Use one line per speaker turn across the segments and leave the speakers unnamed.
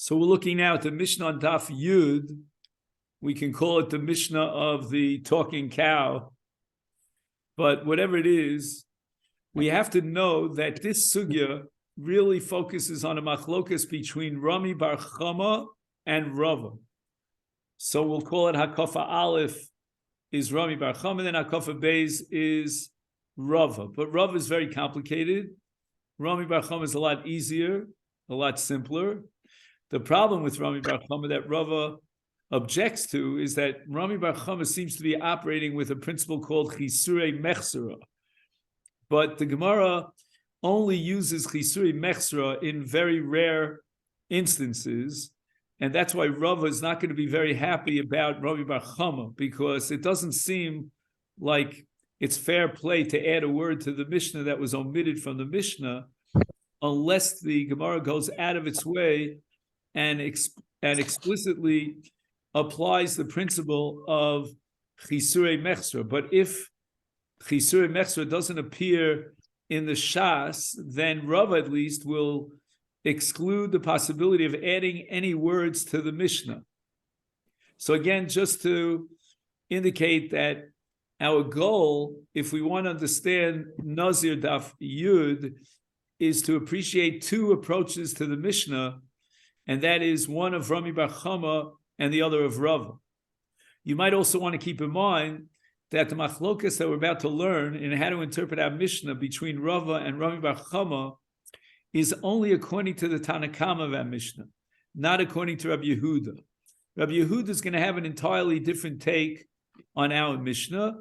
So we're looking now at the Mishnah on Daf Yud. We can call it the Mishnah of the talking cow. But whatever it is, we have to know that this sugya really focuses on a machlokas between Rami Bar Chama and Rava. So we'll call it Hakafa Aleph is Rami Bar Chama, then Hakafa Beis is Rava. But Rava is very complicated. Rami Bar Chama is a lot easier, a lot simpler. The problem with Rami Bar Chama that Rava objects to is that Rami Bar Chama seems to be operating with a principle called Chisurei Mechsera. But the Gemara only uses Chisurei Mechsera in very rare instances, and that's why Rava is not going to be very happy about Rami Bar Chama, because it doesn't seem like it's fair play to add a word to the Mishnah that was omitted from the Mishnah, unless the Gemara goes out of its way and explicitly applies the principle of Chisurei Mechsera. But if Chisurei Mechsera doesn't appear in the Shas, then Rava at least will exclude the possibility of adding any words to the Mishnah. So again, just to indicate that our goal, if we want to understand Nazir Daf Yud, is to appreciate two approaches to the Mishnah, and that is one of Rami Bar Chama and the other of Rava. You might also want to keep in mind that the machlokas that we're about to learn in how to interpret our Mishnah between Rava and Rami Bar Chama is only according to the Tanakama of our Mishnah, not according to Rabbi Yehuda. Rabbi Yehuda is going to have an entirely different take on our Mishnah,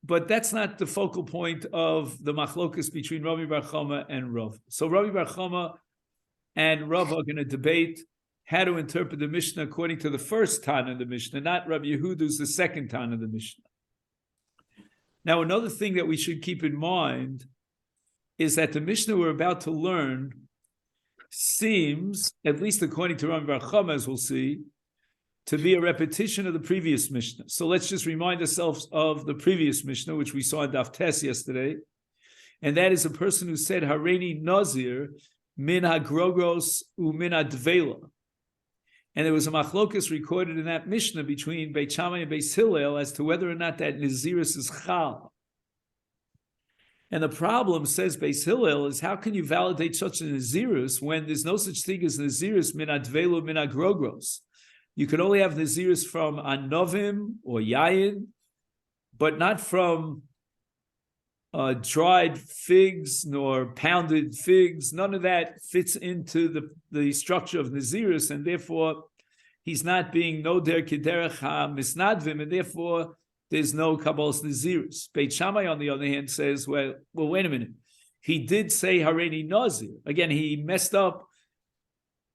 but that's not the focal point of the machlokas between Rami Bar Chama and Rava. So Rami Bar Chama and Rava are going to debate how to interpret the Mishnah according to the first Tana of the Mishnah, not Rabbi Yehuda, who's the second Tana of the Mishnah. Now, another thing that we should keep in mind is that the Mishnah we're about to learn seems, at least according to Rami Bar Chama, as we'll see, to be a repetition of the previous Mishnah. So let's just remind ourselves of the previous Mishnah, which we saw in Daf Tes yesterday, and that is a person who said, Hareini Nazir, min ha-grogros u'min ha-dvela. And there was a machlokas recorded in that Mishnah between Beit Shammai and Beis Hillel as to whether or not that Nazirus is chal. And the problem, says Beis Hillel, is how can you validate such a Nazirus when there's no such thing as Nazirus min ha-dvela min ha-grogros? You can only have Nazirus from Anovim or Yayin, but not from dried figs nor pounded figs. None of that fits into the structure of Nazirus, and therefore he's not being noder kederech ha-misnadvim, and therefore there's no Kabbalas Nazirus. Beit Shammai, on the other hand, says, well, wait a minute. He did say Hareini Nazir. Again, he messed up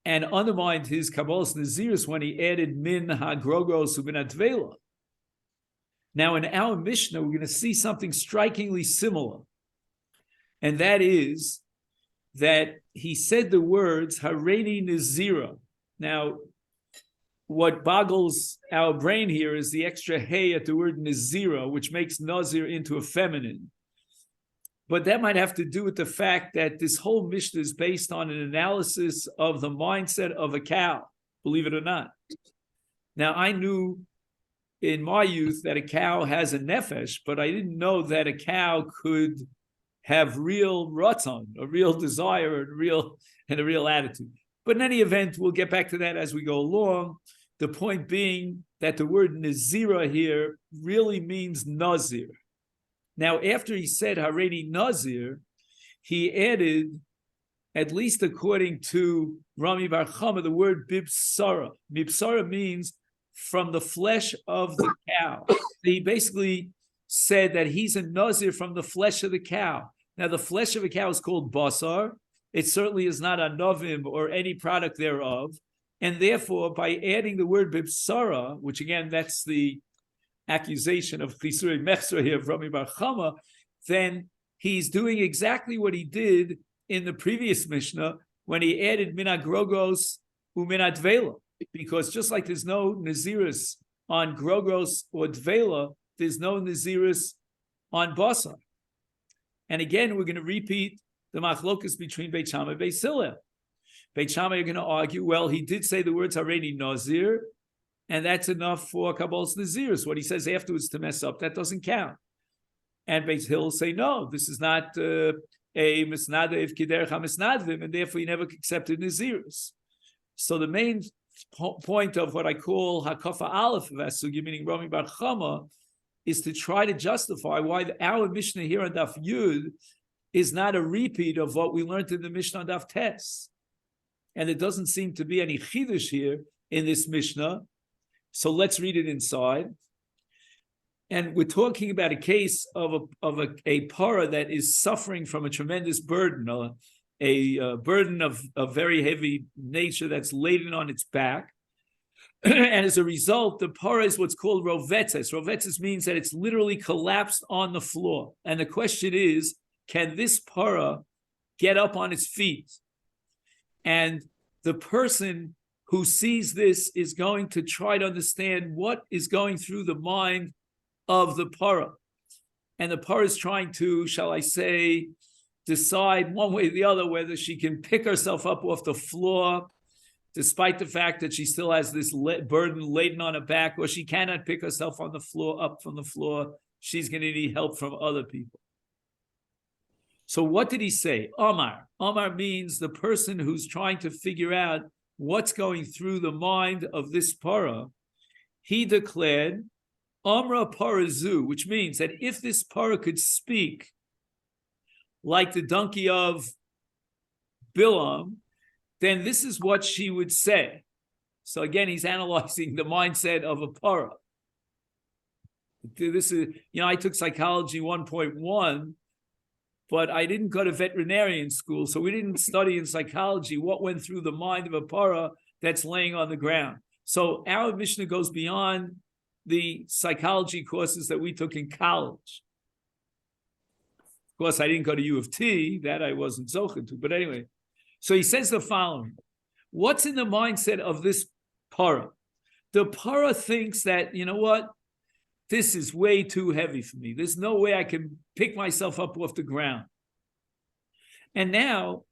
and undermined his Kabbalas Nazirus when he added min ha-grogos u'min ha-dvela. Now, in our Mishnah, we're going to see something strikingly similar. And that is that he said the words, Hareini Nazira. Now, what boggles our brain here is the extra hey at the word Nazira, which makes Nazir into a feminine. But that might have to do with the fact that this whole Mishnah is based on an analysis of the mindset of a cow, believe it or not. Now, I knew in my youth that a cow has a nefesh, but I didn't know that a cow could have real ratzon, a real desire, and a real attitude. But in any event, we'll get back to that as we go along. The point being that the word nazira here really means nazir. Now, after he said Hareini Nazir, he added, at least according to Rami Bar Chama, the word bibsara. Bibsara means from the flesh of the cow. He basically said that he's a Nazir from the flesh of the cow. Now, the flesh of a cow is called basar. It certainly is not a novim or any product thereof. And therefore, by adding the word bibsara, which again, that's the accusation of Chisurei Mechsera here of Rami Bar Chama, then he's doing exactly what he did in the previous Mishnah when he added min ha-grogos u'min ha-dvela. Because just like there's no Nazirus on grogos or dvela, there's no Nazirus on basar. And again, we're going to repeat the machlokas between Beit Shammai and Beis Hillel. Beit Shammai are going to argue, well, he did say the words Hareini Nazir, and that's enough for Kabbal's Nazirs. What he says afterwards to mess up, that doesn't count. And Beit Hill say, no, this is not a Misnadev Kiderech HaMisnadvim, and therefore he never accepted Nazirs. So the main point of what I call Hakafa Aleph of Asugi, meaning Rami Bar Chama, is to try to justify why our Mishnah here on Daf Yud is not a repeat of what we learned in the Mishnah on Daf Tes. And there doesn't seem to be any chidush here in this Mishnah. So let's read it inside. And we're talking about a case of a para that is suffering from a tremendous burden, a burden of very heavy nature that's laden on its back. And as a result, the para is what's called rovetzes. Rovetzes means that it's literally collapsed on the floor. And the question is, can this para get up on its feet? And the person who sees this is going to try to understand what is going through the mind of the para. And the para is trying to, shall I say, decide one way or the other whether she can pick herself up off the floor, despite the fact that she still has this burden laden on her back, or she cannot pick herself on the floor, up from the floor. She's going to need help from other people. So what did he say? Omar. Omar means the person who's trying to figure out what's going through the mind of this para. He declared, Amra Parazu, which means that if this para could speak like the donkey of Bilam, then this is what she would say. So again, he's analyzing the mindset of a para. This is, I took psychology 1.1, but I didn't go to veterinarian school, so we didn't study in psychology what went through the mind of a para that's laying on the ground. So our Mishnah goes beyond the psychology courses that we took in college. Of course, I didn't go to U of T, that I wasn't zochen to, but anyway. So he says the following. What's in the mindset of this para? The para thinks that, you know what? This is way too heavy for me. There's no way I can pick myself up off the ground. And now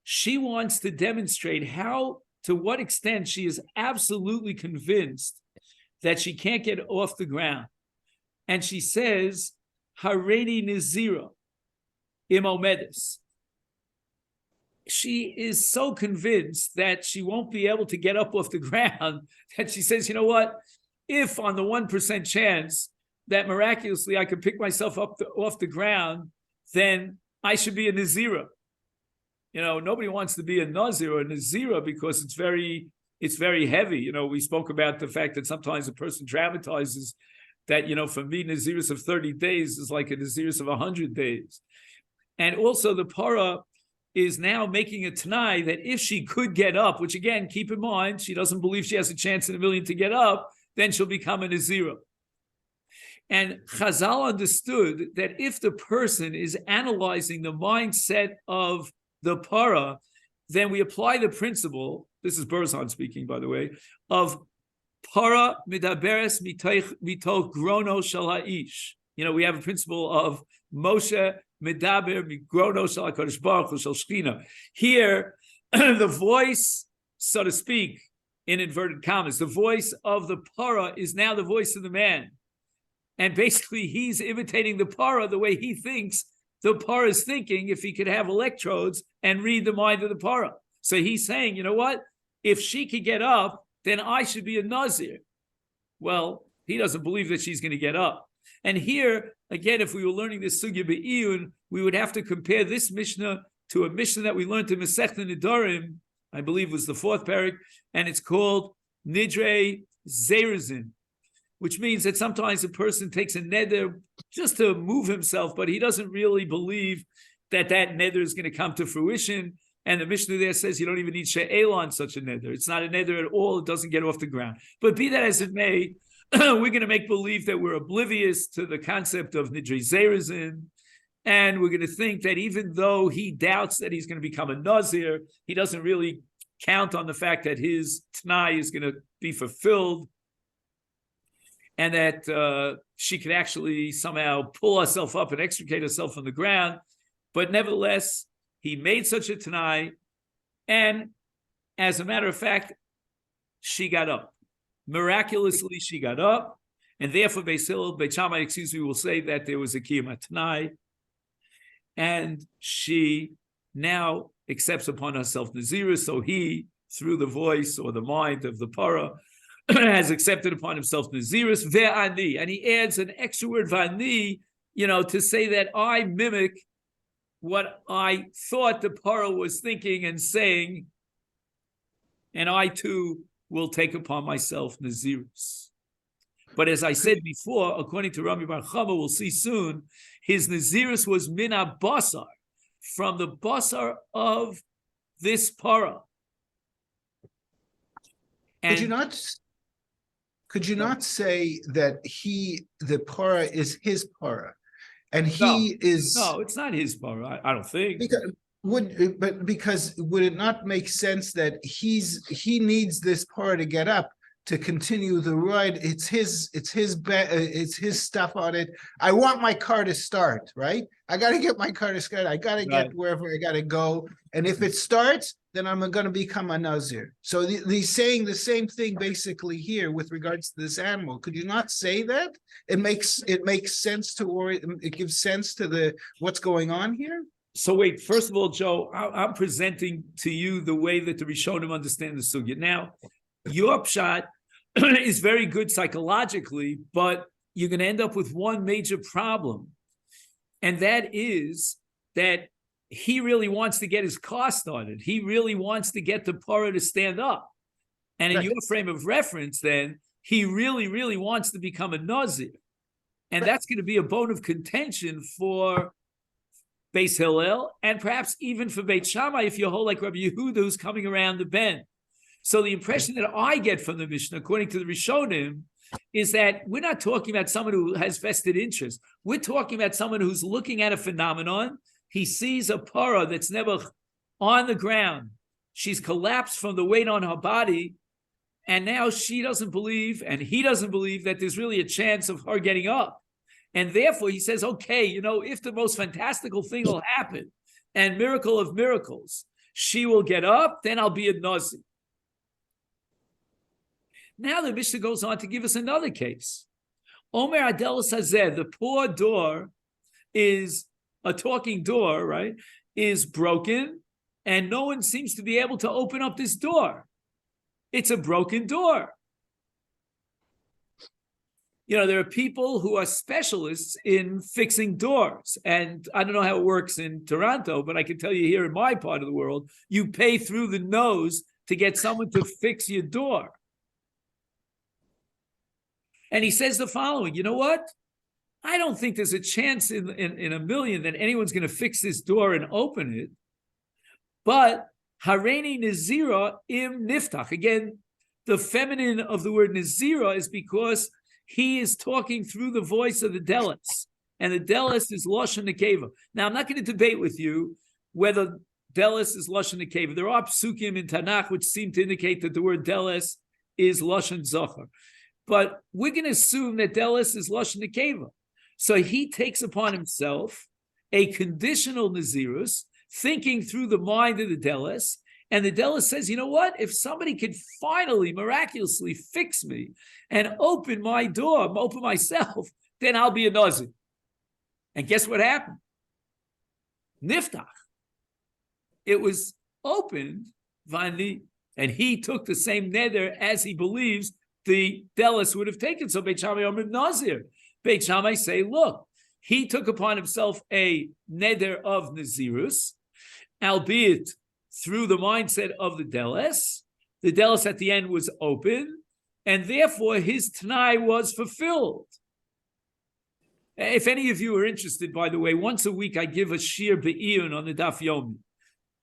she wants to demonstrate to what extent she is absolutely convinced that she can't get off the ground. And she says, Hareini Nizira Imomedes. She is so convinced that she won't be able to get up off the ground that she says, you know what? If on the 1% chance that miraculously I could pick myself up off the ground, then I should be a Nazira. Nobody wants to be a Nazir or a Nazira because it's very heavy. We spoke about the fact that sometimes a person dramatizes that, for me, Naziris of 30 days is like a Naziris of 100 days. And also the para is now making a Tanai that if she could get up, which again, keep in mind, she doesn't believe she has a chance in a million to get up, then she'll become a Nazira. And Chazal understood that if the person is analyzing the mindset of the para, then we apply the principle, this is Berzon speaking, by the way, of para midaberes mitoch grono shel ha'ish. We have a principle of Moshe midaber migrono shel HaKadosh Baruch Hu shel Shechina. Here, the voice, so to speak, in inverted commas, the voice of the para is now the voice of the man. And basically, he's imitating the para the way he thinks the para is thinking if he could have electrodes and read the mind of the para. So he's saying, you know what? If she could get up, then I should be a Nazir. Well, he doesn't believe that she's going to get up. And here, again, if we were learning this Sugya Be'iyun, we would have to compare this Mishnah to a Mishnah that we learned in Masechet Nedarim, I believe was the 4th parak, and it's called Nidre Zerizin, which means that sometimes a person takes a neder just to move himself, but he doesn't really believe that neder is going to come to fruition. And the Mishnah there says you don't even need she'ela on such a neder. It's not a neder at all. It doesn't get off the ground. But be that as it may, we're going to make believe that we're oblivious to the concept of Nidre Zerizin. And we're going to think that even though he doubts that he's going to become a Nazir, he doesn't really count on the fact that his Tanai is going to be fulfilled and that she could actually somehow pull herself up and extricate herself from the ground. But nevertheless, he made such a Tanai, and As a matter of fact, she got up. Miraculously, she got up, and therefore Beis Hillel, Beit Shammai, will say that there was a kiyum tanai, and she now accepts upon herself Nazirus, so he, through the voice or the mind of the para, has accepted upon himself Nazirus, ve'ani, and he adds an extra word, va'ani, to say that I mimic what I thought the para was thinking and saying, and I too will take upon myself Nazirus. But as I said before, according to Rami Bar Chava, we'll see soon, his Nazirus was min basar, from the basar of this para.
And could you not say that the para is his para, and he is?
No, it's not his para. I don't think.
Because would it not make sense that he needs this para to get up to continue the ride? It's his stuff on it. I want my car to start, right? I got to get my car to start. I got to get wherever I got to go. And if it starts, then I'm going to become a Nazir. So he's saying the same thing basically here with regards to this animal. Could you not say that? It makes sense it gives sense to what's going on here.
So wait, first of all, Joe, I'm presenting to you the way that the Rishonim understand the sugya. Now, your pshat is very good psychologically, but you're going to end up with one major problem. And that is that he really wants to get his car started. He really wants to get the para to stand up. And in your frame of reference, then, he really, really wants to become a Nazir. And that's going to be a bone of contention for Beis Hillel, and perhaps even for Beit Shammai, if you hold like Rabbi Yehuda, who's coming around the bend. So the impression that I get from the Mishnah, according to the Rishonim, is that we're not talking about someone who has vested interest. We're talking about someone who's looking at a phenomenon. He sees a para that's never on the ground. She's collapsed from the weight on her body, and now she doesn't believe, and he doesn't believe that there's really a chance of her getting up. And therefore, he says, okay, if the most fantastical thing will happen, and miracle of miracles, she will get up, then I'll be a Nazi. Now the Mishnah goes on to give us another case. Omer Adel Sazeh, the poor door is a talking door, right, is broken, and no one seems to be able to open up this door. It's a broken door. There are people who are specialists in fixing doors. And I don't know how it works in Toronto, but I can tell you here in my part of the world, you pay through the nose to get someone to fix your door. And he says the following, you know what? I don't think there's a chance in a million that anyone's going to fix this door and open it. But Hareini Nazira im Niftach. Again, the feminine of the word Nazira is because he is talking through the voice of the Delis, and the Delis is Lashon Nekeva. Now, I'm not going to debate with you whether Delis is Lashon Nekeva. There are psukim in Tanakh which seem to indicate that the word Delis is Lashon Zohar. But we're going to assume that Delis is Lashon Nekeva. So he takes upon himself a conditional Nazirus, thinking through the mind of the Delis, and the Delis says, you know what? If somebody could finally, miraculously fix me and open my door, open myself, then I'll be a Nazir. And guess what happened? Niftach. It was opened, Vani, and he took the same neder as he believes the Delis would have taken. So Beit Shammai Omer Nazir. Beit Shammai say, look, he took upon himself a neder of Nazirus, albeit through the mindset of the Delis. The Delis at the end was open, and therefore his Tanai was fulfilled. If any of you are interested, by the way, once a week I give a shir be'iyun on the Daf Yomi.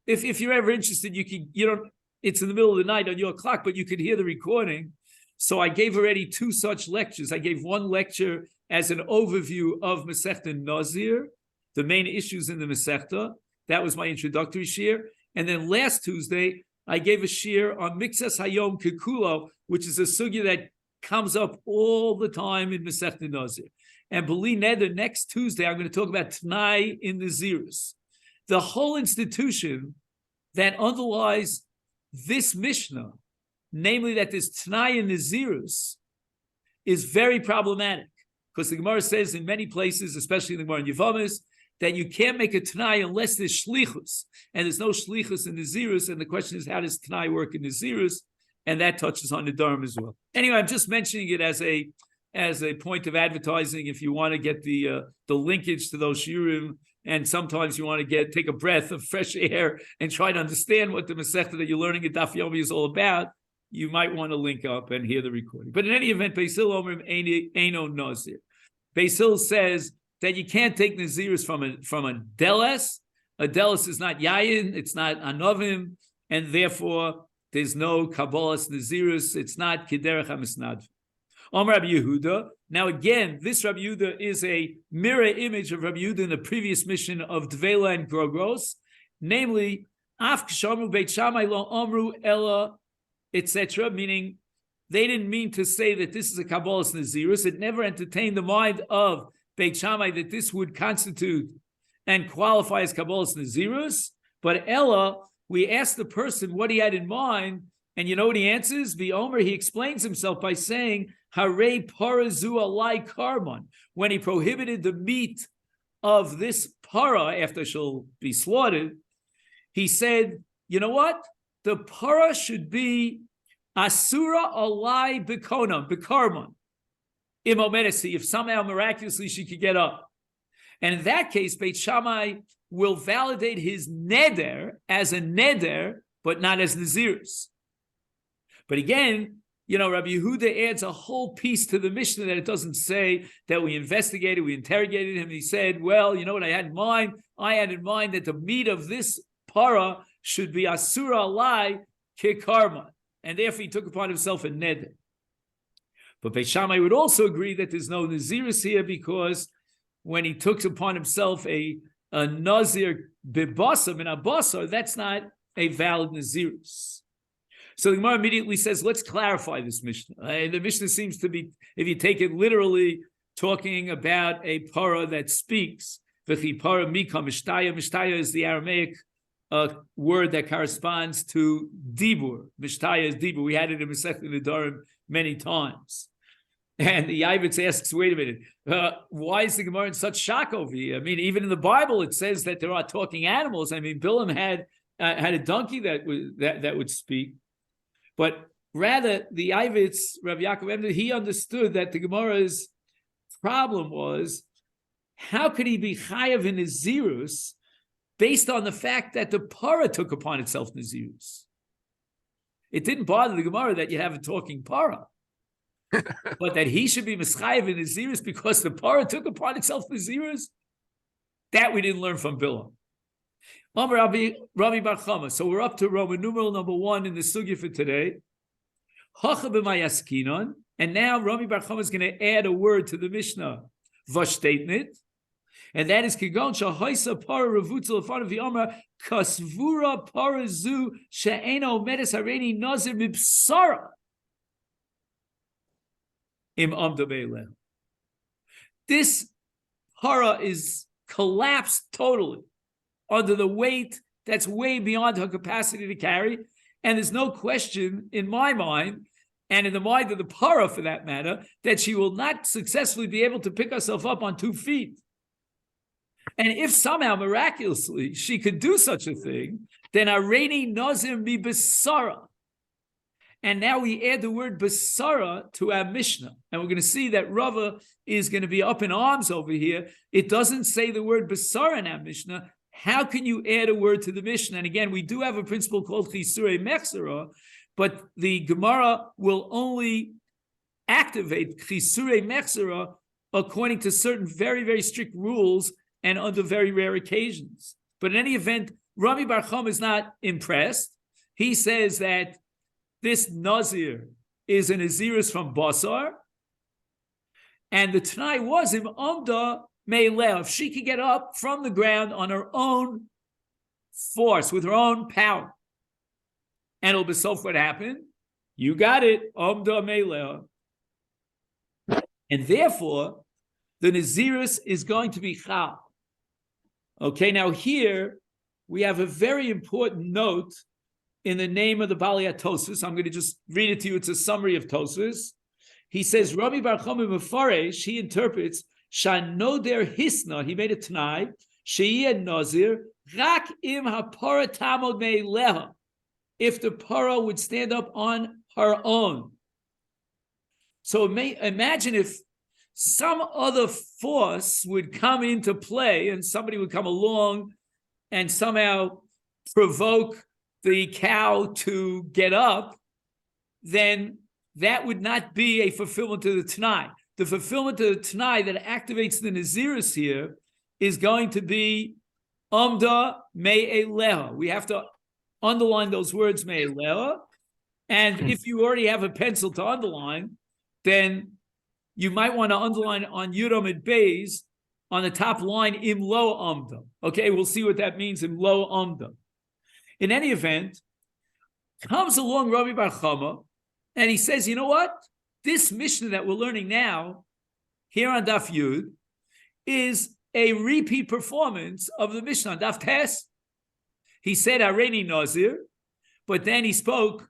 If you're ever interested, it's in the middle of the night on your clock, but you could hear the recording. So I gave already 2 such lectures. I gave one lecture as an overview of Masechet Nazir, the main issues in the Masechta. That was my introductory shir. And then last Tuesday, I gave a shir on Mixas Hayom Kikulo, which is a sugya that comes up all the time in Masechet Nazir. And B'li Neder, next Tuesday, I'm going to talk about Tanai in the Nazirus. The whole institution that underlies this Mishnah, namely that this Tanai and Nazirus, is very problematic, because the Gemara says in many places, especially in the Gemara in Yevamis, that you can't make a Tanai unless there's Shlichus, and there's no Shlichus in Nazirus, and the question is, how does Tanai work in Nazirus? And that touches on Nedarim as well. Anyway, I'm just mentioning it as a point of advertising. If you want to get the linkage to those shiurim, and sometimes you want to take a breath of fresh air and try to understand what the Masechet that you're learning at Daf Yomi is all about, you might want to link up and hear the recording. But in any event, Beis Hillel Omrim Eino Nazir. Beis Hillel says that you can't take Nazirus from a deles. A deles is not yayin, it's not anovim, and therefore there's no kabbalas Nazirus. It's not kiderech hamisnad. Rabbi Yehuda. Now again, this Rabbi Yehuda is a mirror image of Rabbi Yehuda in the previous mission of Dvela and Grogros, namely Af Kshamru Beit Shammai Lo Amru Ella, etc. Meaning they didn't mean to say that this is a kabbalas Nazirus. It never entertained the mind of Beit Shammai that this would constitute and qualify as kabbalas Nazirus. But Ella, we asked the person what he had in mind, and you know what he answers? The Omer, he explains himself by saying, Hare parazu alai karman, when he prohibited the meat of this para after she'll be slaughtered, he said, you know what? The para should be asura alai bekarman, imomenesi, if somehow miraculously she could get up. And in that case, Beit Shammai will validate his neder as a neder, but not as nazirus. But again, Rabbi Yehuda adds a whole piece to the Mishnah that it doesn't say, that we investigated, we interrogated him. He said, well, you know what I had in mind? I had in mind that the meat of this para should be asura alai kekarma. And therefore he took upon himself a neder. But Beit Shammai would also agree that there's no nazirus here, because when he took upon himself a nazir bibasar min abasar, that's not a valid nazirus. So the Gemara immediately says, let's clarify this Mishnah. The Mishnah seems to be, if you take it literally, talking about a para that speaks. V'chi para mika mishtaya. Mishtaya is the Aramaic word that corresponds to dibur. Mishtaya is dibur. We had it in Masechet Nedarim many times. And the Yavitz asks, wait a minute, why is the Gemara in such shock over here? I mean, even in the Bible, it says that there are talking animals. I mean, Bilam had a donkey that would speak. But rather, the Yavitz, Rav Yaakov Emner, he understood that the Gemara's problem was, how could he be chayav in Nazirus based on the fact that the para took upon itself Nazirus? It didn't bother the Gemara that you have a talking para, but that he should be mischayav in Nazirus because the para took upon itself Nazirus, that we didn't learn from Bilam. Rabbi Bar Chama. So we're up to Roman numeral number 1 in the sugya for today. And now Rabbi Bar Chama is going to add a word to the Mishnah, Vashtetnit, and that is Kigon Shahaisa Para Ravutzel Afan of the Amra Kasvura Parazu She'eno Medes Hareni Nazir Mibsara Im Amda Beileh. This para is collapsed totally under the weight that's way beyond her capacity to carry. And there's no question in my mind, and in the mind of the para for that matter, that she will not successfully be able to pick herself up on 2 feet. And if somehow, miraculously, she could do such a thing, then Areni Nazir Mi Besara. And now we add the word Besara to our Mishnah. And we're going to see that Rava is going to be up in arms over here. It doesn't say the word Besara in our Mishnah. How can you add a word to the Mishnah? And again, we do have a principle called Chisurei Mechzera, but the Gemara will only activate Chisurei Mechzera according to certain very, very strict rules and under very rare occasions. But in any event, Rami Bar Chama is not impressed. He says that this Nazir is an Nazirus from Basar, and the Tanai was Im Amda Meileh, if she could get up from the ground on her own force, with her own power. And it'll be so what happened. You got it, Amda Meileh. And therefore, the Nazirus is going to be Chal. Okay, now here we have a very important note in the name of the Bali Tosus. I'm going to just read it to you. It's a summary of Tosus. He says, Rabbi Bar Chama Mefaresh, he interprets, Shanoder Hisna, he made a Tanai, Sheiyah Nazir, Rak im hapara tamod me'eleha, if the para would stand up on her own. So imagine if some other force would come into play and somebody would come along and somehow provoke the cow to get up, then that would not be a fulfillment of the Tanai. The fulfillment of the Tanai that activates the Naziris here is going to be Amda Me'eleha. We have to underline those words, Me'eleha. And if you already have a pencil to underline, then you might want to underline on Yudam and Beis on the top line, Im Lo Amda. Okay, we'll see what that means, Im Lo Amda. In any event, comes along Rabbi Bar Chama, and he says, you know what? This Mishnah that we're learning now, here on Daf Yud, is a repeat performance of the Mishnah on Daf Tes. He said, Hareini Nazir, but then he spoke,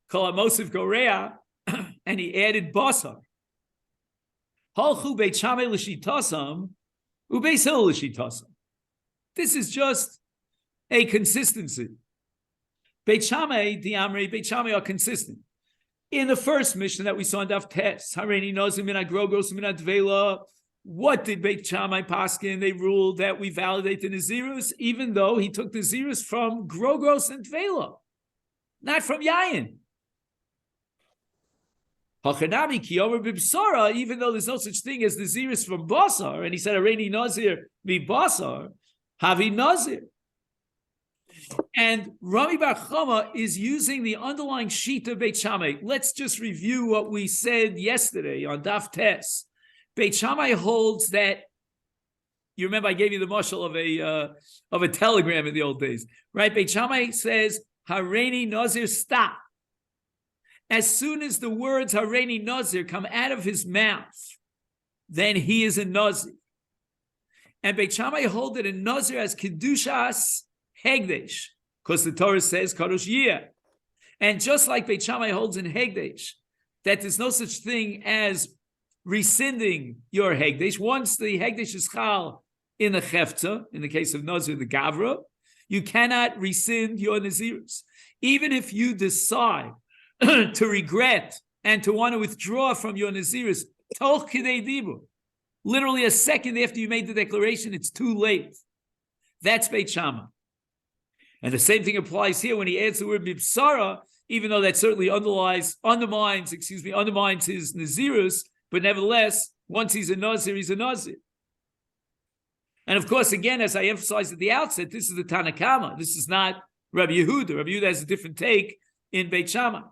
Kol HaMosif Gorea, and he added Basar. Halchu Beit Shammai L'shitasam, Ubeis Hillel L'shitasam. This is just a consistency. Beit Shammai, the Amri, Beit Shammai are consistent. In the first Mishnah that we saw in Daf Tes, Hareini Nazir Min HaGrogos Min HaDvela, what did Beit Shammai paskin? They ruled that we validate the Nazirus, even though he took the Nazirus from Grogos and Tvela, not from Yayin. Hachanami Kiyomer Bibsara, even though there's no such thing as Nazirus from Basar, and he said, Hareini Nazir mi Basar, Havi Nazir. And Rami Bar Chama is using the underlying sheet of Beit Shammai. Let's just review what we said yesterday on Daf Tes. Beit Shammai holds that, you remember I gave you the mashal of a telegram in the old days, right? Beit Shammai says, Hareini Nazir, stop. As soon as the words Hareini Nazir come out of his mouth, then he is a Nazir. And Beit Shammai hold that a Nazir as Kedushas Hegdesh, because the Torah says Kadosh Yeh. And just like Beit Shammai holds in Hegdesh, that there's no such thing as rescinding your Hegdesh. Once the Hegdesh is chal in the Chefza, in the case of Nazir, the Gavra, you cannot rescind your Nazirus. Even if you decide to regret and to want to withdraw from your Nazirus, toch kidei dibur, literally a second after you made the declaration, it's too late. That's Beit Shammai. And the same thing applies here when he adds the word Mibsara, even though that certainly undermines his Nazirus, but nevertheless, once he's a Nazir, he's a Nazir. And of course, again, as I emphasized at the outset, this is the Tanakama. This is not Rabbi Yehuda. Rabbi Yehuda has a different take in Beit Shammai.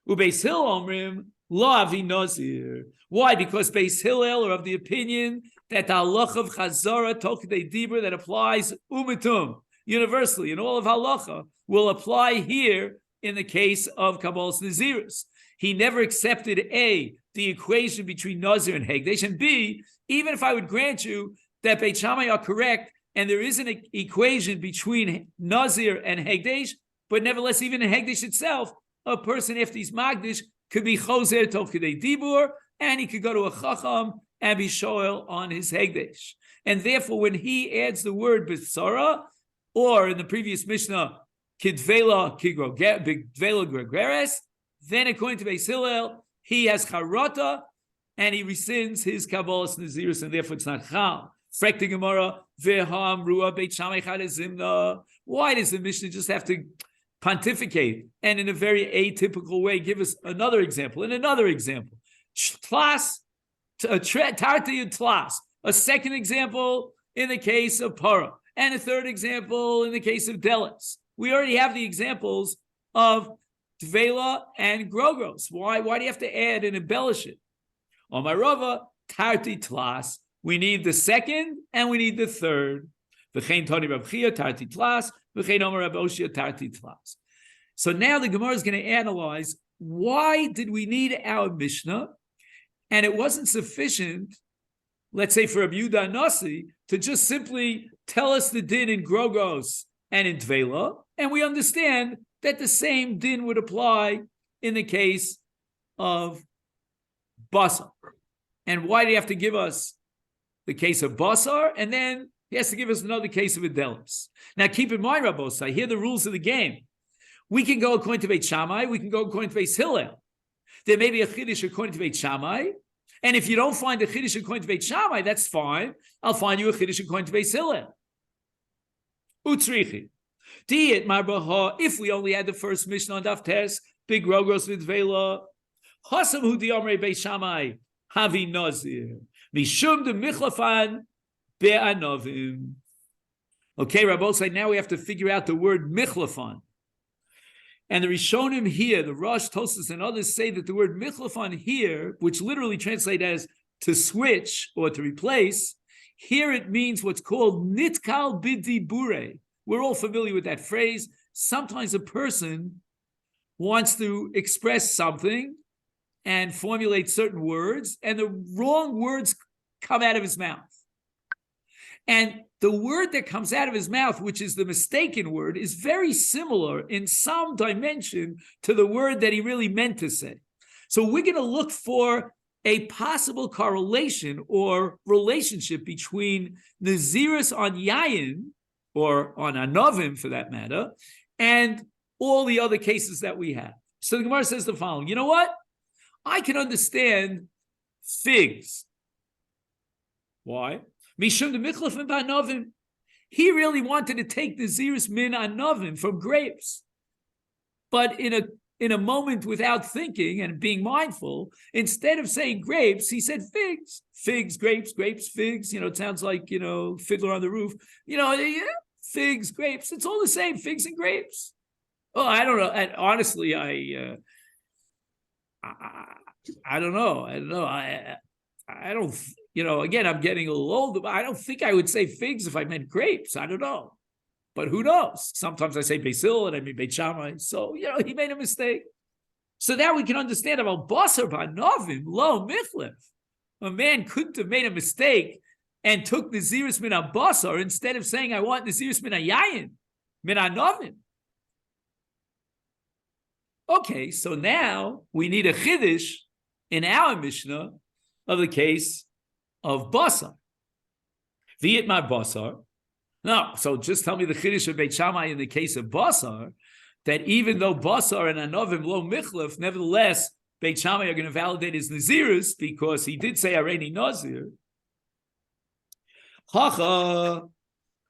Ubeis Hillel Omrim, Lo Avi Nazir. Why? Because Beis Hillel are of the opinion that the halacha of Chazara Tokdei Dibur that applies umitum, universally, in all of halacha, will apply here in the case of Kabbalah's Nazirus. He never accepted A, the equation between Nazir and Hegdesh, and B, even if I would grant you that Beit Shammai are correct, and there is an equation between Nazir and Hegdesh, but nevertheless, even in Hegdesh itself, a person after he's Magdish could be Choser Tokidei Dibur, and he could go to a Chacham and be Shoel on his Hegdesh. And therefore, when he adds the word B'tzara, or in the previous Mishnah, Kidvela Gregeres, then according to Beis Hillel, he has Charata, and he rescinds his Kabbalah's Nazirus, and therefore it's not Chal. Frek the Gemara, Veham Ruah Beit Shammai Chadezimna. Why does the Mishnah just have to pontificate and in a very atypical way give us another example and another example? Tlas, Tarti and Tlas. A second example in the case of Para, and a third example in the case of Delis. We already have the examples of Tvela and Grogros. Why do you have to add and embellish it? On my Rava, Tarti Tlas. We need the second and we need the third. V'chein Toni Rav Chia Tarti Tlas. V'chein Omer Rav Oshia Tarti Tlas. So now the Gemara is going to analyze, why did we need our Mishnah? And it wasn't sufficient, let's say for Rabbi Yehuda Nasi, to just simply tell us the din in Grogos and in Tvela, and we understand that the same din would apply in the case of basar. And why do you have to give us the case of basar? And then he has to give us another case of Adelis. Now keep in mind, Rabbosai, here are the rules of the game. We can go according to Beit Shammai, we can go according to Beit Hillel. There may be a Chiddush according to Beit Shammai, and if you don't find a Chiddush according to Beit Shammai, that's fine. I'll find you a Chiddush according to Beit Hillel. Utzrichi. Diet Marbaha, if we only had the first Mishnah on Daf Tes, Big Rogos with Vela, Hasam Hu Diomre Beit Shammai, Havi Nazir, Mishum de Michlafan Be'anovim. Okay, Rabbosai, now we have to figure out the word Michlafan. And the Rishonim here, the Rosh, Tosas, and others say that the word Michlafan here, which literally translates as to switch or to replace, here it means what's called Nitkal Bidibure. We're all familiar with that phrase. Sometimes a person wants to express something and formulate certain words, and the wrong words come out of his mouth. And the word that comes out of his mouth, which is the mistaken word, is very similar in some dimension to the word that he really meant to say. So we're going to look for a possible correlation or relationship between Nazirus on Yayin, or on Anovim for that matter, and all the other cases that we have. So the Gemara says the following, you know what? I can understand figs. Why? Mishum de Michlafim ba'Anovim. He really wanted to take the Nazirus min Anovim from grapes. But in a moment without thinking and being mindful, instead of saying grapes, he said figs. Figs, grapes, grapes, figs. You know, it sounds like, you know, Fiddler on the Roof. You know, figs, grapes. It's all the same, figs and grapes. Oh, I don't know. And honestly, I don't know. I don't, you know, again, I'm getting a little older, but I don't think I would say figs if I meant grapes. I don't know. But who knows? Sometimes I say Basil and I mean Beit Shammai. So, you know, he made a mistake. So now we can understand about Basar Ba'Novim, Lo Michlef. A man couldn't have made a mistake and took the Nazirus min Basar instead of saying, I want the Nazirus min Yayin, min Anovim. Okay, so now we need a Chiddush in our Mishnah of the case of Basar. V'yitmar Basar. No, so just tell me the Chiddush of Beit Shammai in the case of Basar, that even though Basar and Anovim lo Michlef, nevertheless, Beit Shammai are going to validate his Nazirus because he did say Areini Nazir. Hacha,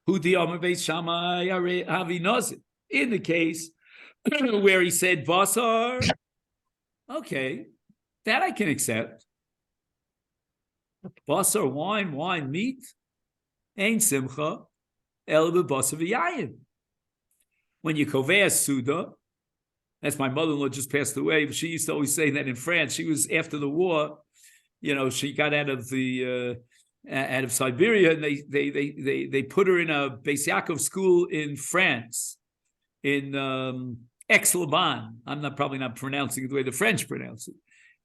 hu di'amar Beit Shammai havi Nazir. In the case where he said Basar, okay, that I can accept. Basar, wine, meat, ain't simcha. When you kovea suda, that's my mother-in-law just passed away, but she used to always say that in France. She was after the war, you know, she got out of Siberia, and they put her in a Beis Yaakov school in France, in Aix-les-Bains. I'm probably not pronouncing it the way the French pronounce it.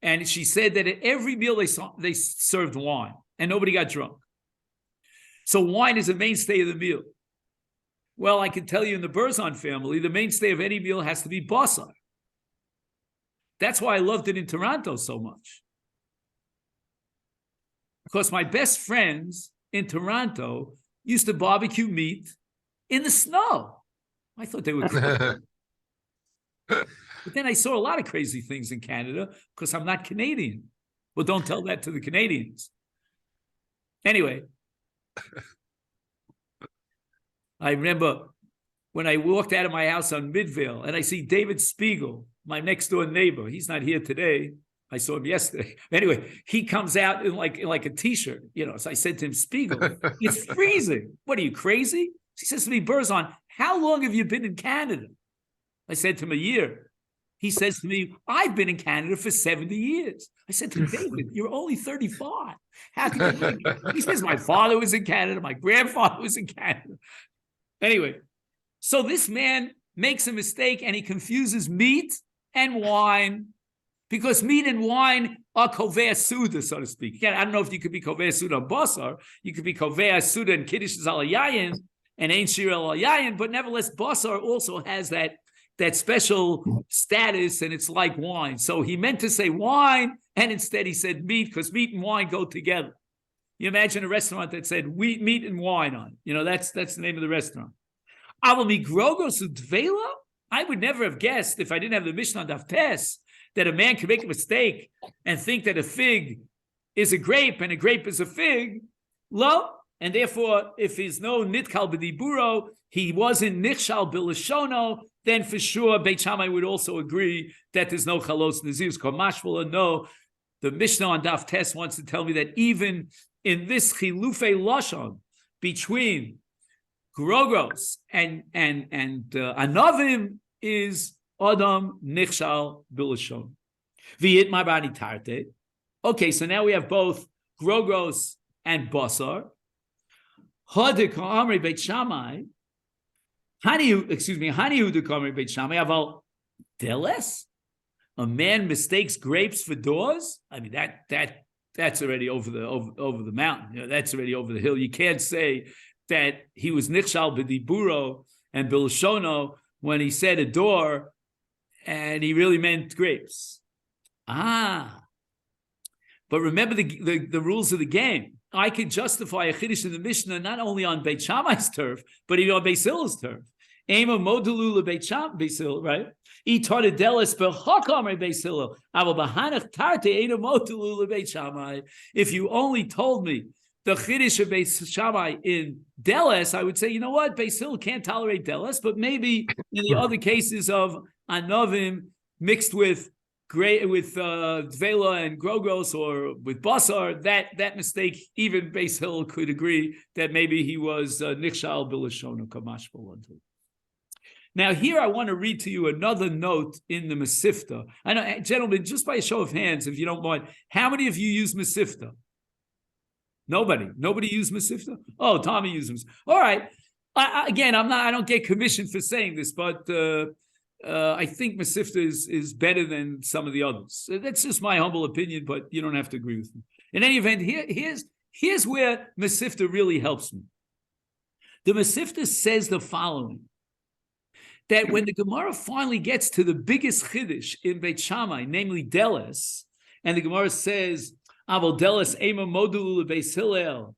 And she said that at every meal they served wine, and nobody got drunk. So wine is a mainstay of the meal. Well, I can tell you in the Berzon family, the mainstay of any meal has to be basar. That's why I loved it in Toronto so much. Because my best friends in Toronto used to barbecue meat in the snow. I thought they were crazy. But then I saw a lot of crazy things in Canada because I'm not Canadian. Well, don't tell that to the Canadians. Anyway, I remember when I walked out of my house on Midvale and I see David Spiegel, my next door neighbor. He's not here today. I saw him yesterday. Anyway, he comes out in like a t-shirt, you know. So I said to him, Spiegel, it's freezing. What are you, crazy? He says to me, Berzon, how long have you been in Canada? I said to him, a year. He says to me, I've been in Canada for 70 years. I said to him, David, you're only 35. How can you be? He says, my father was in Canada. My grandfather was in Canada. Anyway, so this man makes a mistake and he confuses meat and wine because meat and wine are kovea suda, so to speak. Again, I don't know if you could be kovea suda on basar. You could be kovea suda and kiddush al yayin and ain't shir al yayin, but nevertheless, basar also has that that special status, and it's like wine. So he meant to say wine, and instead he said meat, because meat and wine go together. You imagine a restaurant that said meat and wine on. That's the name of the restaurant. I would never have guessed, if I didn't have the Mishnah on Daf Tes, that a man can make a mistake and think that a fig is a grape and a grape is a fig. Lo, and therefore, if he's no nitkal b'diburo, he wasn't nichshal b'lashono, then for sure Beit Shammai would also agree that there's no chalos nazirus kamashvula. No, the Mishnah on Daf Tes wants to tell me that even in this chilufei lashon between grogos and anavim is adam nichshal b'lashon. V'yit my bani tarte. Okay, so now we have both grogos and basar. Hadik amri Beit Shammai. Hanihu dekamri Beit Shammai. Aval deles. A man mistakes grapes for doors. I mean that's already over the mountain. That's already over the hill. You can't say that he was nichshal b'diburo and b'lashono when he said a door, and he really meant grapes. But remember the rules of the game. I could justify a chiddush in the Mishnah not only on Beit Shammai's turf, but even on Beis Hillel's turf. Ema modulu Beis Hillel, right? Itar delis b'chakam Beis Hillel. Aval b'hanach tarte ena modulu Beit Shammai. If you only told me the chiddush of Beis Shammai in delis, I would say, you know what, Beis Hillel can't tolerate delis, but maybe in the other cases of anavim mixed with Dvela and Grogos or with Basar, that mistake, even Beis Hillel could agree that maybe he was Nichshal Bilashon Kamash Bolantu. Now, here I want to read to you another note in the Masifta. I know, gentlemen, just by a show of hands, if you don't mind, how many of you use Masifta? Nobody used Masifta? Oh, Tommy uses. All right. I don't get commission for saying this, but I think Masifta is better than some of the others. That's just my humble opinion, but you don't have to agree with me. In any event, here's where Masifta really helps me. The Masifta says the following, that when the Gemara finally gets to the biggest chiddush in Beit Shammai, namely Deles, and the Gemara says, Aval Deles ema modulu Beis Hillel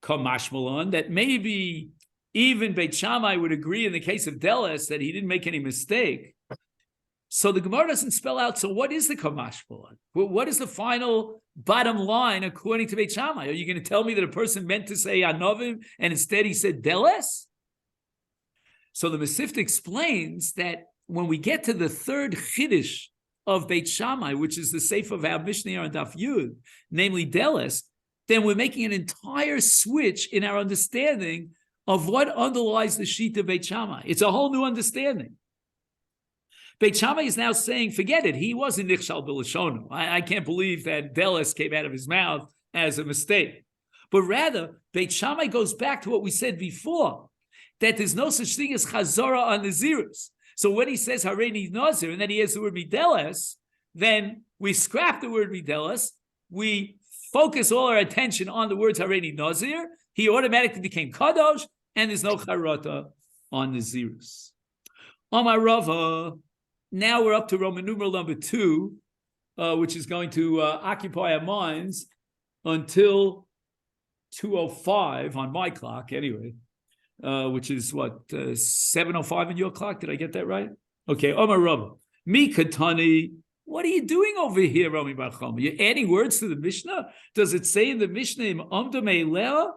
kamashmalon, that maybe even Beit Shammai would agree in the case of Deles that he didn't make any mistake. So the Gemara doesn't spell out, so what is the kamashmalon? What is the final bottom line according to Beit Shammai? Are you going to tell me that a person meant to say Anovim and instead he said Deles? So the Masifta explains that when we get to the third chiddush of Beit Shammai, which is the sefer of our Mishnah on Daf Yud, namely Deles, then we're making an entire switch in our understanding of what underlies the sheet of Beit Shammai. It's a whole new understanding. Beit Shammai is now saying, forget it, he wasn't Nichshal B'Lashono. I can't believe that Deles came out of his mouth as a mistake. But rather, Beit Shammai goes back to what we said before, that there's no such thing as Chazara on Nazirus. So when he says Hareini Nazir, and then he has the word Mideles, then we scrap the word Mideles, we focus all our attention on the words Hareini Nazir, he automatically became Kadosh, and there's no Charata on Nazirus. Amar Rava, now we're up to Roman numeral number 2, which is going to occupy our minds until 2:05 on my clock, anyway. Which is what, 7:05 in your clock? Did I get that right? Okay, Omar Rabba. Mi Katani, what are you doing over here, Rami Bar Chama? You're adding words to the Mishnah? Does it say in the Mishnah, Im Amdamei Leah?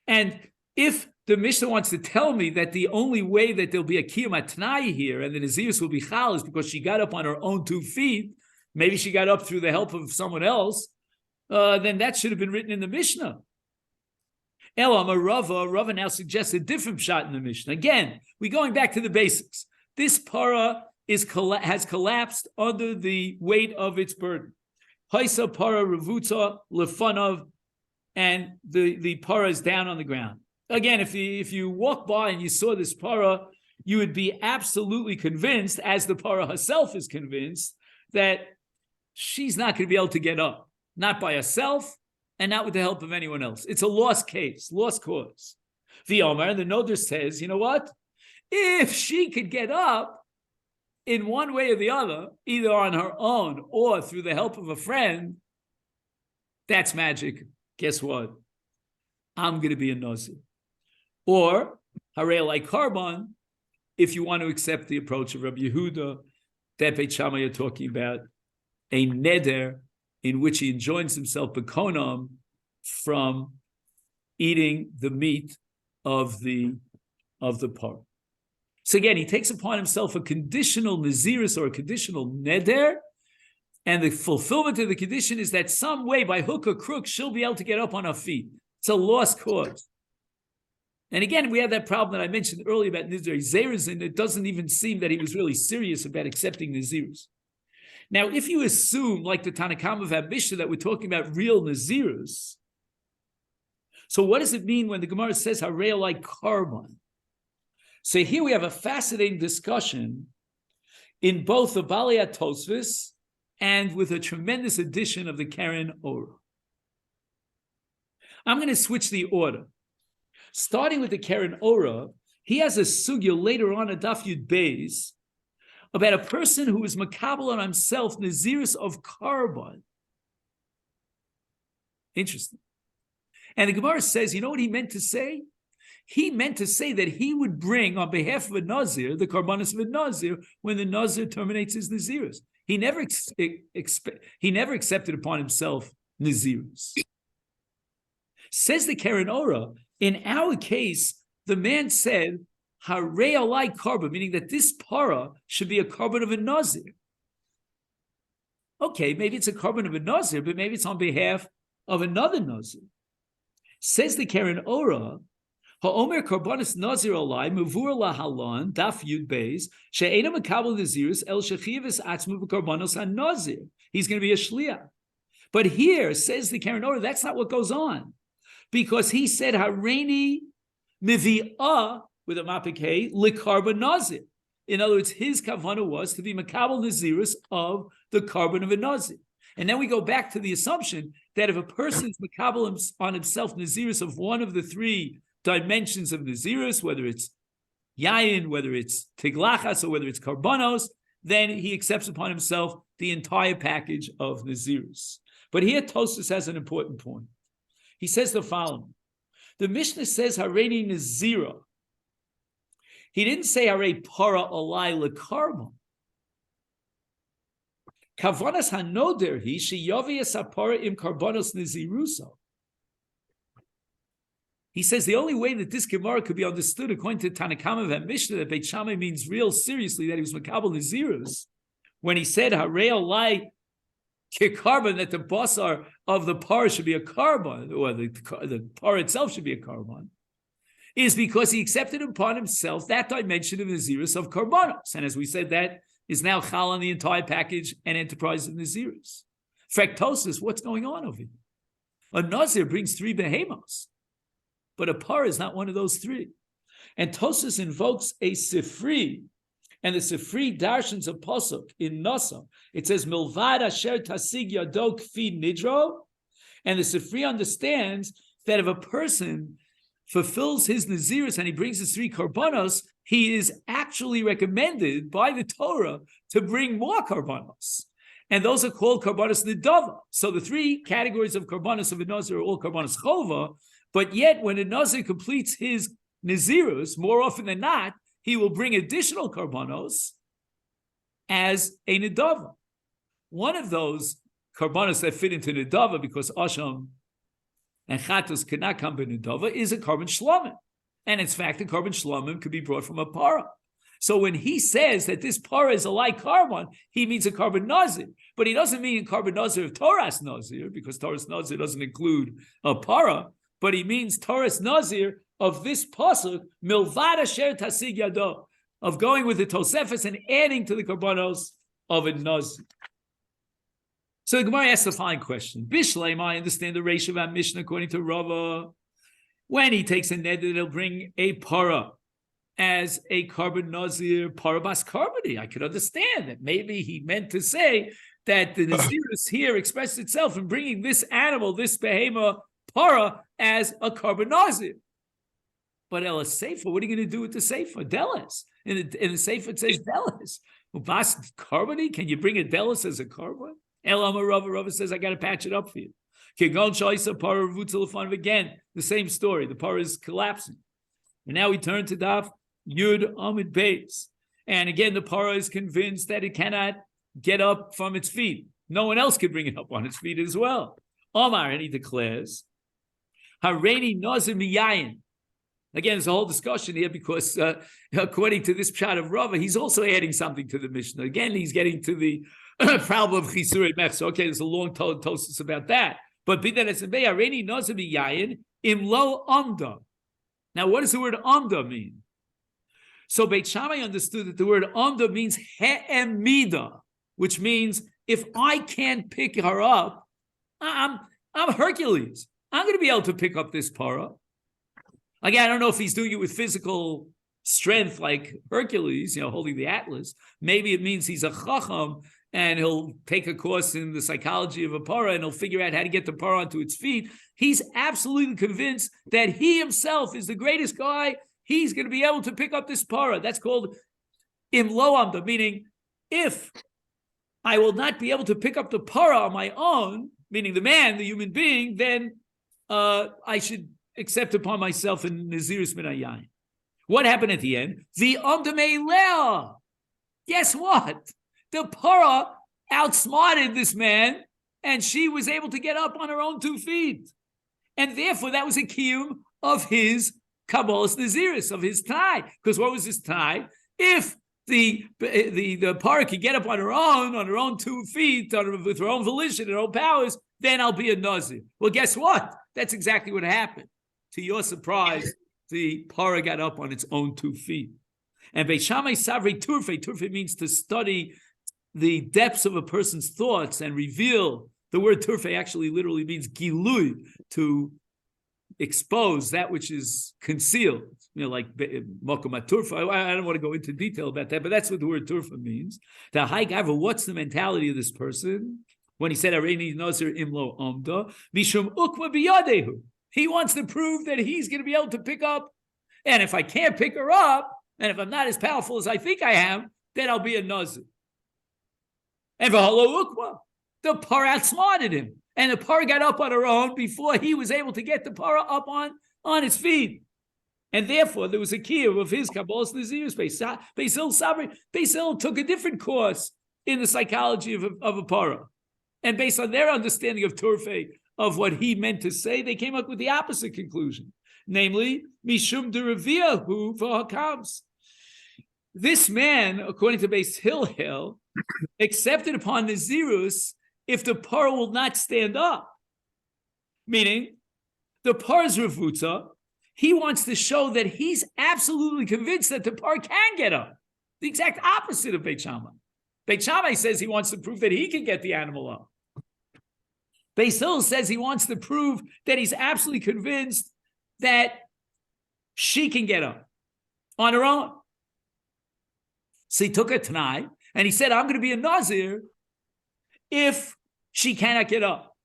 And if the Mishnah wants to tell me that the only way that there'll be a Kiyum Atnai here and the Nazirus will be Chal is because she got up on her own 2 feet, maybe she got up through the help of someone else, then that should have been written in the Mishnah. Rava now suggests a different shot in the Mishnah. Again, we're going back to the basics. This para has collapsed under the weight of its burden. Haisa para revutza lefanov, and the para is down on the ground. Again, if you walk by and you saw this para, you would be absolutely convinced, as the para herself is convinced, that she's not going to be able to get up, not by herself, and not with the help of anyone else. It's a lost case, lost cause. The Omer, the Noder says, you know what? If she could get up in one way or the other, either on her own or through the help of a friend, that's magic. Guess what? I'm going to be a Nazir. Or, Harei like Karban, if you want to accept the approach of Rabbi Yehuda, that Beit Shammai you're talking about, a neder in which he enjoins himself bekonam from eating the meat of the par. So again, he takes upon himself a conditional naziris or a conditional neder, and the fulfillment of the condition is that some way, by hook or crook, she'll be able to get up on her feet. It's a lost cause. And again, we have that problem that I mentioned earlier about Nizir Zeres, and it doesn't even seem that he was really serious about accepting Nazirs. Now, if you assume, like the Tanakam of Mishnah, that we're talking about real Nazirs, so what does it mean when the Gemara says Harei like Karban? So here we have a fascinating discussion in both the Balei Tosfos and with a tremendous addition of the Karen Ora. I'm going to switch the order. Starting with the Karen Ora, he has a sugya later on at Daf Yud Beis about a person who is makabel on himself naziris of Karban. Interesting. And the Gemara says, you know what he meant to say? He meant to say that he would bring on behalf of a Nazir the Karbanis of a Nazir when the Nazir terminates his Naziris. He never accepted upon himself Naziris. Says the Karen Ora, in our case, the man said, Harei alai karban, meaning that this para should be a karban of a Nazir. Okay, maybe it's a karban of a Nazir, but maybe it's on behalf of another Nazir. Says the Karen Ora, Ha'omer karbanis Nazir alai, muvur lahalan, daf yud beis, she'ena makabel naziris, el shechivis atzmu v'karbanos ha-nazir. He's going to be a shliach. But here, says the Karen Ora, that's not what goes on. Because he said, Hareini mivi'ah, with a mapikeh, likarban nazir. In other words, his kavanah was to be makabel naziris of the carbon of a nazir. And then we go back to the assumption that if a person is makabel on himself naziris of one of the three dimensions of naziris, whether it's yayin, whether it's tiglachas, or whether it's karbanos, then he accepts upon himself the entire package of naziris. But here Tosfos has an important point. He says the following. The Mishnah says, Hareini Nazira. He didn't say, Harei para alai lekarban. Kavanas hanoder hi sheyavi esapara im karbanos naziruso. He says the only way that this Gemara could be understood according to Tanakama and Mishnah that Beit Shammai means real seriously that he was makabel nazirus when he said Harei alai carbon, that the basar of the par should be a carbon, or the par itself should be a carbon, is because he accepted upon himself that dimension of Naziris of karbanos. And as we said, that is now chal on the entire package and enterprise of Naziris. Fractosis, what's going on over here? A Nazir brings three behemoths, but a par is not one of those three. And Tosfos invokes a Sifri, and the Sifri darshans of Pasuk in Nasa. It says, Milvad asher tasig yado kfi nidro. And the Sifri understands that if a person fulfills his Naziris and he brings his three karbanos, he is actually recommended by the Torah to bring more karbanos. And those are called karbanos nidava. So the three categories of karbanos of a Nazir are all karbanos chova, but yet when a Nazir completes his Naziris, more often than not, he will bring additional karbanos as a nidava. One of those karbanos that fit into nidava, because asham and chatos cannot come by nidava, is a carbon shlomim. And in fact, the carbon shlomim could be brought from a para. So when he says that this para is a like carbon, he means a carbon nazir. But he doesn't mean a carbon nazir of Torah's nazir, because Torah's nazir doesn't include a para, but he means Torah's nazir of this pasuk, milvad asher tasig yado, of going with the Tosefes and adding to the karbanos of a nazir. So the Gemara asks the following question. Bishleim, I understand the ratio of our Mishnah according to Rava. When he takes a neder, he'll bring a para as a carbon nazir, parabas carboni. I could understand that maybe he meant to say that the nazirus here expressed itself in bringing this animal, this behema, para, as a carbon nazir. But El Sefer, what are you going to do with the Sefer? Delis. In the Sefer it says Delis. Ubas carbony? Can you bring a Delis as a carbon? El Amar Rava says, I got to patch it up for you. Again, the same story. The par is collapsing. And now we turn to Daf Yud Amid Beis. And again, the para is convinced that it cannot get up from its feet. No one else could bring it up on its feet as well. Omar, and he declares, Hareini Nazir Miyayin. Again, there's a whole discussion here because according to this pshat of Rava, he's also adding something to the Mishnah. Again, he's getting to the problem of Chisurei Mechza. Okay, there's a long tosis about that. But be that as a bay, Hareini Nazir Miyayin Imlo Amda. Now, what does the word Amda mean? So Beit Shammai understood that the word Amda means He'emida, which means if I can't pick her up, I'm Hercules. I'm going to be able to pick up this para. Again, I don't know if he's doing it with physical strength like Hercules, holding the Atlas. Maybe it means he's a chacham and he'll take a course in the psychology of a para and he'll figure out how to get the para onto its feet. He's absolutely convinced that he himself is the greatest guy. He's going to be able to pick up this para. That's called imlo amda, meaning if I will not be able to pick up the para on my own, meaning the man, the human being, then I should accept upon myself in Nazirus min hayayin. What happened at the end? The amdamei leah. Guess what? The para outsmarted this man, and she was able to get up on her own 2 feet. And therefore, that was a kiyum of his Kabbalah's Nazirus, of his tie. Because what was his tie? If the para could get up on her own 2 feet, with her own volition and her own powers, then I'll be a Nazir. Well, guess what? That's exactly what happened. To your surprise, the para got up on its own 2 feet. And Beit Shammai Savri Turfe means to study the depths of a person's thoughts and reveal. The word Turfe actually literally means gilui, to expose that which is concealed. Like Mokum Turfa. I don't want to go into detail about that, but that's what the word Turfa means. The high gavra, what's the mentality of this person? When he said, Areini Nazir Imlo Amda, Mishum Ukma Biyadehu. He wants to prove that he's going to be able to pick up. And if I can't pick her up, and if I'm not as powerful as I think I am, then I'll be a Nazir. And V'halo Ukma, the par outsmarted him. And the par got up on her own before he was able to get the par up on his feet. And therefore, there was a kiyum of his Kabbalah's Nazirus. Beis Hillel took a different course in the psychology of a para. And based on their understanding of Turfe, of what he meant to say, they came up with the opposite conclusion. Namely, Mishum Deraviahu v'hakams. This man, according to Beis Hillel, accepted upon Nazirus if the par will not stand up. Meaning, the par's Ravutza, he wants to show that he's absolutely convinced that the par can get up. The exact opposite of Beit Shammai. Beit Shammai says he wants to prove that he can get the animal up. Beis Hillel says he wants to prove that he's absolutely convinced that she can get up on her own. So he took a Tanai and he said, I'm going to be a Nazir if she cannot get up.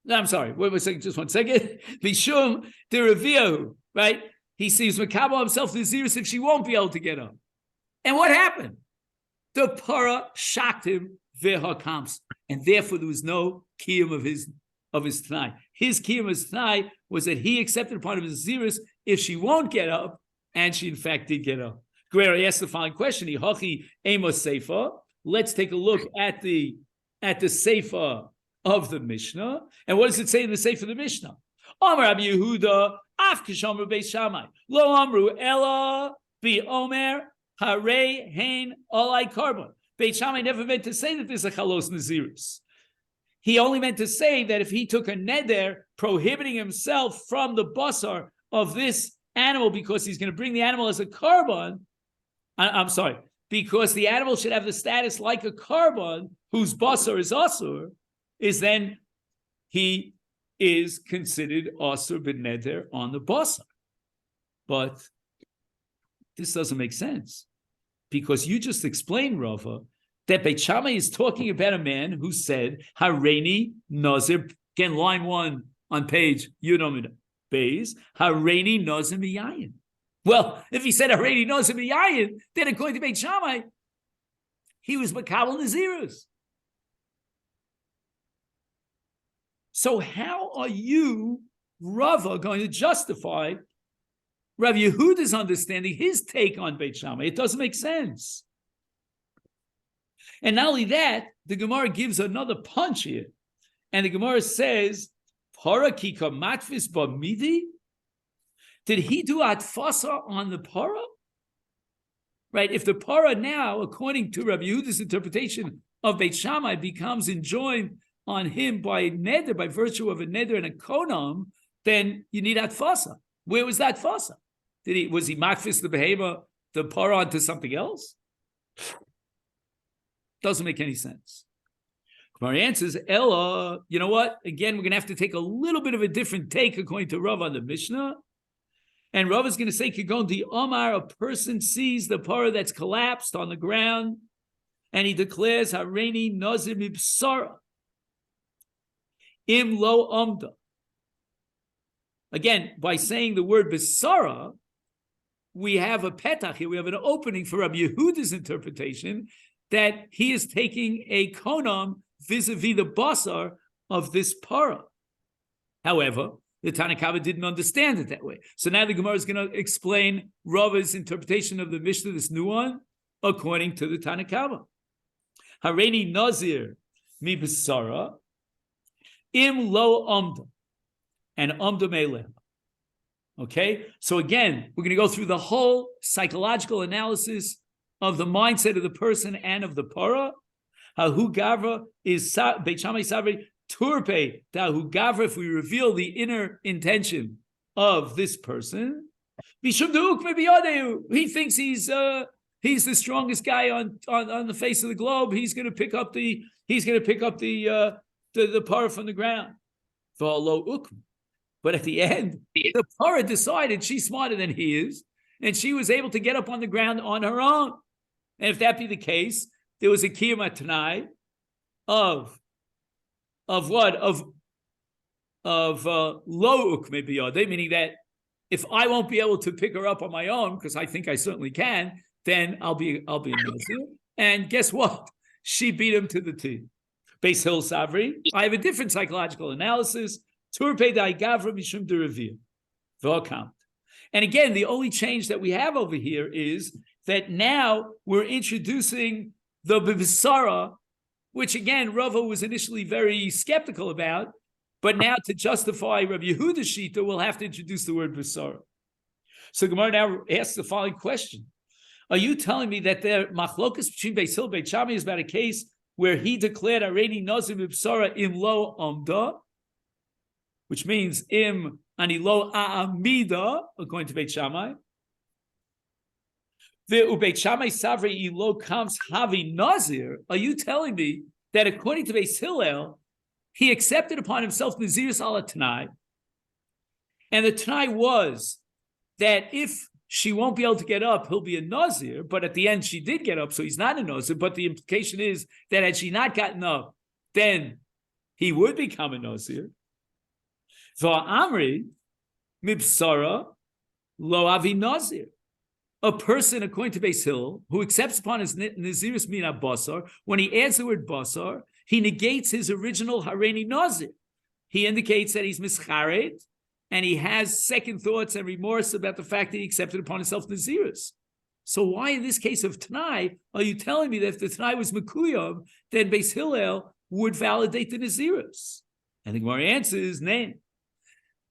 No, I'm sorry. Wait a second, just 1 second. Vishum Deraviahu, right? He sees Makabo himself Nazirus if she won't be able to get up. And what happened? The para shocked him, v'hakams, and therefore there was no kiyum of his Tanai. His kiyum of his Tanai was that he accepted upon him as Nazirus if she won't get up, and she in fact did get up. Guerrero asked the following question: Hachi emos seifa. Let's take a look at the seifa of the Mishnah, and what does it say in the seifa of the Mishnah? Amar Rabbi Yehuda, af kishamru Beis Shammai, lo amru ella bi omer harei hein olai karbon. Beit Shammai never meant to say that there's a chalos nazirus. He only meant to say that if he took a neder prohibiting himself from the basar of this animal because he's going to bring the animal as a carbon, I'm sorry, because the animal should have the status like a carbon whose basar is asur, is then he is considered asur ben neder on the basar. But this doesn't make sense because you just explained, Rava, that Beit Shammai is talking about a man who said, Hareini Nazir, again, line 1 on page Yudomida. Beis, Hareini Nozim Yayin. Well, if he said Hareini Nozim Yayin, then according to Beit Shammai, he was Makabel Nazirus. So how are you, Rava, going to justify Rav Yehuda's understanding, his take on Beit Shammai? It doesn't make sense. And not only that, the Gemara gives another punch here. And the Gemara says, Para kika matfis b'midi? Did he do atfasa on the para? Right, if the para now, according to Rav Yehuda's interpretation of Beit Shammai, becomes enjoined on him by neder, by virtue of a neder and a konam, then you need atfasa. Where was that atfasa? Was he matfis the behema, the para onto something else? Doesn't make any sense. Gemara answers, Ella, you know what? Again, we're going to have to take a little bit of a different take according to Rav on the Mishnah. And Rav is going to say, Kigon di Omar, a person sees the parah that's collapsed on the ground, and he declares, Hareini Nazir Mibsara, Im Lo Omda. Again, by saying the word Bisara, we have a petach here, we have an opening for Rabbi Yehuda's interpretation that he is taking a konam vis-a-vis the basar of this para. However, the Tanakh didn't understand it that way. So now the Gemara is going to explain Rava's interpretation of the Mishnah, this new one, according to the Tanakh. Hareini Nazir mi basara im lo omda and omda melech. Okay, so again, we're going to go through the whole psychological analysis of the mindset of the person and of the para. Hahu gavra is Beit Shammai Savri turpe dahu gavra. If we reveal the inner intention of this person, Mishum deuk mebiyadeu. He thinks he's the strongest guy on the face of the globe. He's going to pick up the para from the ground. V'alo ukm. But at the end, the para decided she's smarter than he is, and she was able to get up on the ground on her own. And if that be the case, there was a kiyama tanai of what? Of lo ukme biyadeh, meaning that if I won't be able to pick her up on my own, because I think I certainly can, then I'll be a Nazir. And guess what? She beat him to the T. Beis Hill Savri. I have a different psychological analysis. Turpe dai gavra mishum derevir. V'akam. And again, the only change that we have over here is that now we're introducing the Bibisara, which again, Rava was initially very skeptical about, but now to justify Rabbi Yehuda's Shita, we'll have to introduce the word Bisara. So Gemara now asks the following question. Are you telling me that the machlokas between Beis Hill and Beit Shammai is about a case where he declared Hareini Nazir Bibisara im lo amda, which means im ani lo a'amida, according to Beit Shammai. The Ubeit Shammai Savri ilo comes havi nazir. Are you telling me that according to Beis Hillel, he accepted upon himself Nazirus ala Tanai, and the Tanai was that if she won't be able to get up, he'll be a Nazir, but at the end she did get up, so he's not a Nazir, but the implication is that had she not gotten up, then he would become a Nazir. Va'amri mibsara lo avi Nazir. A person, according to Beis Hill, who accepts upon his Nazirus mina basar, when he adds the word basar, he negates his original Hareini Nazir. He indicates that he's mischaret, and he has second thoughts and remorse about the fact that he accepted upon himself Nazirus. So why in this case of Tanai are you telling me that if the Tanai was Mekuyov, then Beis Hillel would validate the Nazirus? And the Gemara answers, no.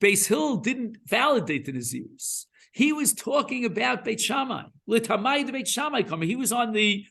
Beis Hill didn't validate the Nazirus. He was talking about Beit Shammai. L'tamai de Beit Shammai coming. He was on the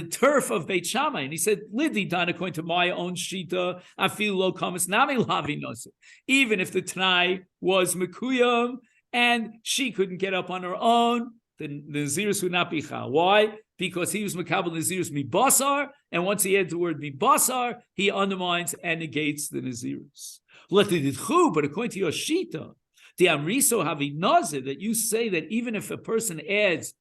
turf of Beit Shammai, and he said, "Lidi done according to my own shita. I feel lo kamas nami lavi noseh." Even if the Tanai was mekuyam and she couldn't get up on her own, the Nazirus would not be chal. Why? Because he was mekabel Nazirus mi basar, and once he adds the word mi basar, he undermines and negates the Nazirus. But according to your shita, the Amriso Havi Nazir, that you say that even if a person adds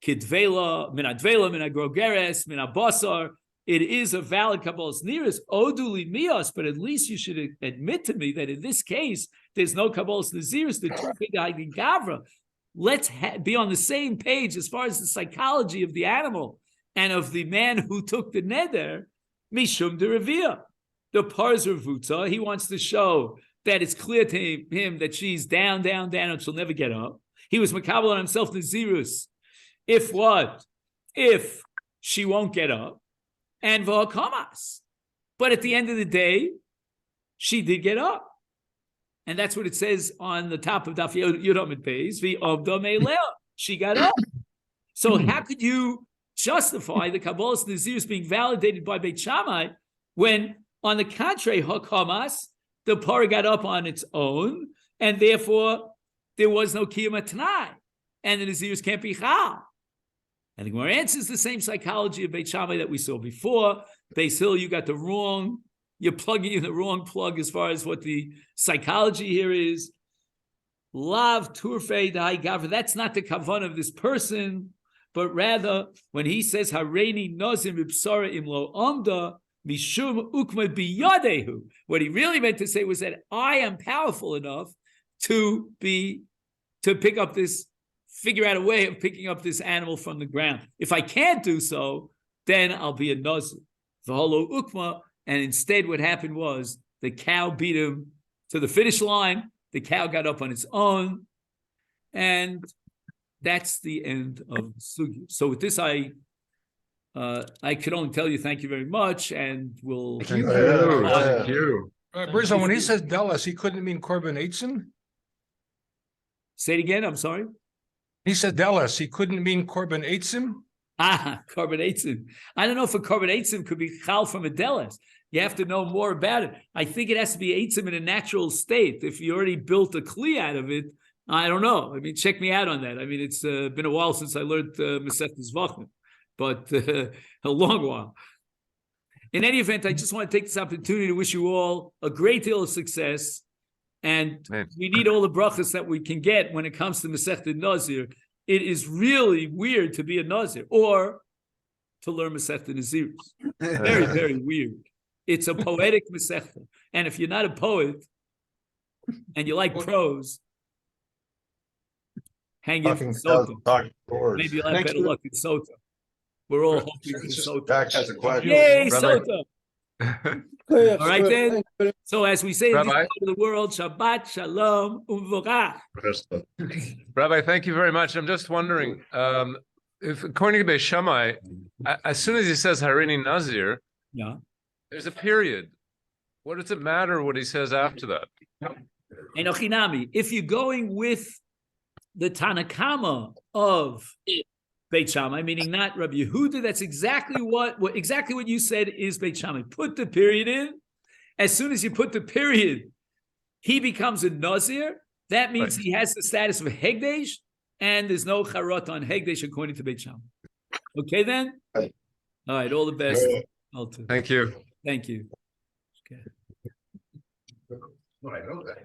Kidvela, Minadvela, Minagrogeres, Minabasar, it is a valid Kabbalah's Niris, Oduli Mios, but at least you should admit to me that in this case, there's no Kabbalah's Naziris, the Turfei Gavra. Let's be on the same page as far as the psychology of the animal and of the man who took the neder, Mishum de Revia. The Parzer Vutza, he wants to show that it's clear to him that she's down, and she'll never get up. He was makabel on himself, Nazirus. If what? If she won't get up, and v'hakamas. But at the end of the day, she did get up. And that's what it says on the top of Daf Yudam Beis, v'ovda me'lea. She got up. So how could you justify the Kabbalah's Nazirus being validated by Beit Shammai when, on the contrary, hakamas, the parah got up on its own, and therefore there was no kiyum atnai, and the Nazirus can't be chal. And the Gemara answers the same psychology of Beit Shammai that we saw before. Beis Hill, you got the wrong, you're plugging in the wrong plug as far as what the psychology here is. Lav turfei dai gavra. That's not the kavan of this person, but rather when he says hareini nozim ibsara imlo amda mishum ukma biyadehu. What he really meant to say was that I am powerful enough to pick up this. Figure out a way of picking up this animal from the ground. If I can't do so, then I'll be a nazir. V'holo ukma, and instead what happened was the cow beat him to the finish line. The cow got up on its own, and that's the end of the sugi. So with this, I could only tell you thank you very much, and we'll.
Thank you.
Brizzo, when he says Dallas, he couldn't mean Corbin Aitzen?
Say it again. I'm sorry.
He said Dallas, he couldn't mean Corbin Aitzen?
Carbonatum. I don't know if a carbonatum could be chal from a delis. You have to know more about it. I think it has to be eitzim in a natural state. If you already built a kli out of it, I don't know. I mean, check me out on that. I mean, it's been a while since I learned Masechet Zvachim, but a long while. In any event, I just want to take this opportunity to wish you all a great deal of success. And we need all the brachas that we can get when it comes to Masechet Nazir. It is really weird to be a Nazir or to learn Masechet Nazirus. Very, very weird. It's a poetic Masechet. And if you're not a poet and you like prose, hang in for Sota. Maybe you'll have better luck in Sota. We're all hoping for Sota.
Jack has a question.
Yay,
Rabbi.
Sota! All right then. So as we say in this
Rabbi.
part of the world, Shabbat Shalom U'Vorach.
Rabbi, thank you very much. I'm just wondering, if according to Beis Shammai, as soon as he says Harini Nazir,
Yeah.
there's a period. What does it matter what he says after that?
Enochinami. If you're going with the Tanakama of Beit Shammai, meaning not Rabbi Yehuda, that's exactly what you said is Beit Shammai. Put the period in. As soon as you put the period, he becomes a Nazir. That means he has the status of Hegdesh, and there's no Charot on Hegdesh according to Beit Shammai. Okay, then? All right, all the best.
Thank you.
Thank you. Okay.
I know that.